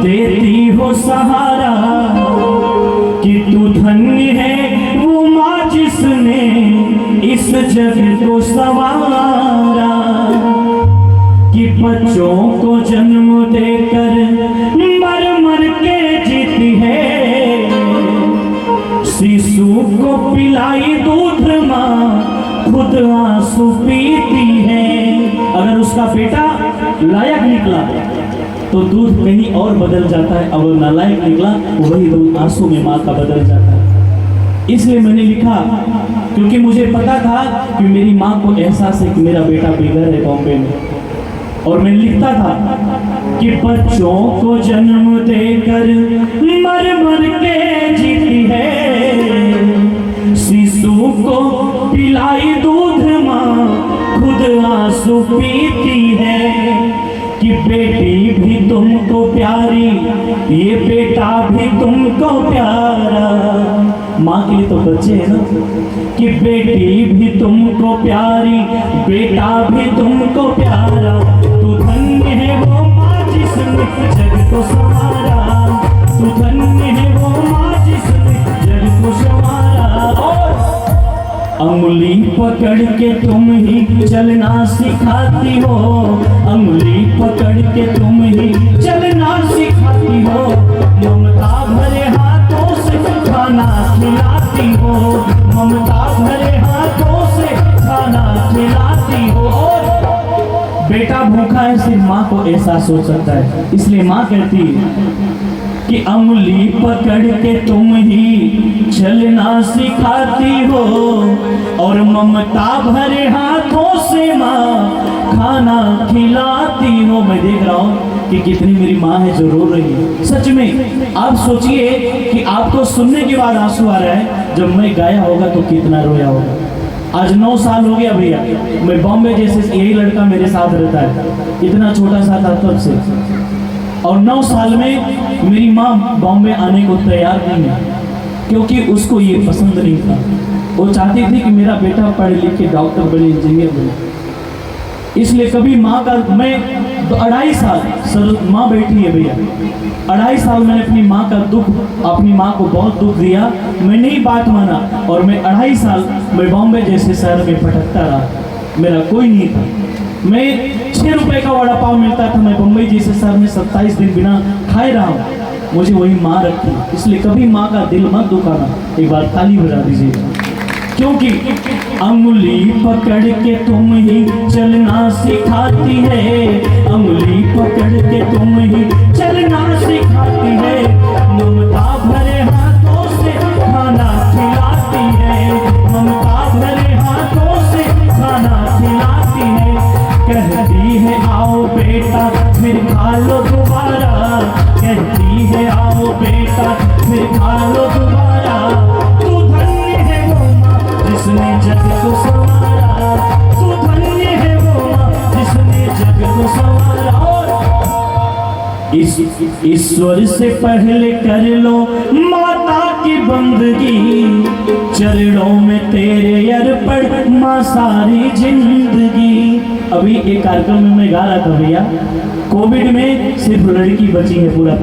देती हो सहारा कि तू धन्य है वो माँ जिसने इस जग को संवारा, कि बच्चों को जन्म देकर मर मर के जीती है, शिशु को पिलाई दूध माँ खुद आंसू पीती है। अगर उसका बेटा लायक निकला तो दूध कहीं और बदल जाता है, अगर नालायक निकला वही दूध आंसू में माँ का बदल जाता है। इसलिए मैंने लिखा क्योंकि मुझे पता था कि मेरी माँ को एहसास है कि मेरा बेटा बेघर है बॉम्बे में, और मैं लिखता था कि बच्चों को जन्म देकर मर मर के जीती है, शिशु को पिलाई दूध माँ खुद आंसू पीती है, कि बेटी भी तुमको प्यारी ये बेटा भी तुमको प्यारा। माँ के लिए तो बच्चे हैं ना, कि बेटी भी तुमको प्यारी बेटा भी तुमको प्यारा, तू धन्य है वो माँ जिसने जग को संवारा, तू धन्य है वो माँ जिसने जग को संवारा। अंगुली पकड़ के तुम ही चलना सिखाती हो, अंगुली पकड़ के तुम ही चलना सिखाती हो, ममता भरे हाथों से खाना खिलाती हो, ममता भरे हाथों से खाना खिलाती हो। बेटा भूखा है सिर्फ माँ को एहसास हो सकता है, इसलिए माँ कहती है कि अंगुली पकड़ के तुम ही चलना सिखाती हो, और ममता भरे हाथों से माँ खाना खिलाती हो। मैं देख रहा हूँ कि कितनी मेरी माँ है जो रो रही है। सच में आप सोचिए कि आपको सुनने के बाद आंसू आ रहा है, जब मैं गाया होगा तो कितना रोया होगा। आज 9 साल हो गया भैया, मैं बॉम्बे जैसे यही लड़का मेरे साथ रहता है, इतना छोटा सा था तब से, और 9 साल में मेरी माँ बॉम्बे आने को तैयार नहीं है, क्योंकि उसको ये पसंद नहीं था। वो चाहती थी कि मेरा बेटा पढ़ लिख के डॉक्टर बने, इंजीनियर बने। इसलिए कभी माँ का मैं 2.5 साल माँ बैठी है भैया, 2.5 साल मैंने अपनी माँ का दुख, अपनी माँ को बहुत दुख दिया, मैंने ही बात माना, और मैं 2.5 साल मैं बॉम्बे जैसे शहर में भटकता रहा, मेरा कोई नहीं था। मैं 6 रुपए का वड़ा पाव मिलता था, मैं बम्बई जैसे शहर में 27 दिन बिना खाए रहा हूँ, मुझे वही माँ रखी। इसलिए कभी माँ का दिल मत दुखाना, एक बार ताली बजा दीजिएगा। क्योंकि अंगुली पकड़ के तुम ही चलना सिखाती है, अंगुली पकड़ के तुम ही चलना सिखाती है, ममता भरे हाथों से खाना खिलाती है, ममता भरे हाथों से खाना खिलाती है। कहती है आओ बेटा फिर खा लो दोबारा, कहती है आओ बेटा फिर खा लो दोबारा, तू धन्य है वो माँ जिसने जग को संवारा, तू धन्य है वो माँ जिसने जग को संवारा। ईश्वर से पहले कर लो माता की बंदगी, चरणों में तेरे अर्पण माँ सारी जिंदगी। अभी एक कार्यक्रम में मैं गा रहा था भैया, कोविड में सिर्फ लड़की बची है पूरा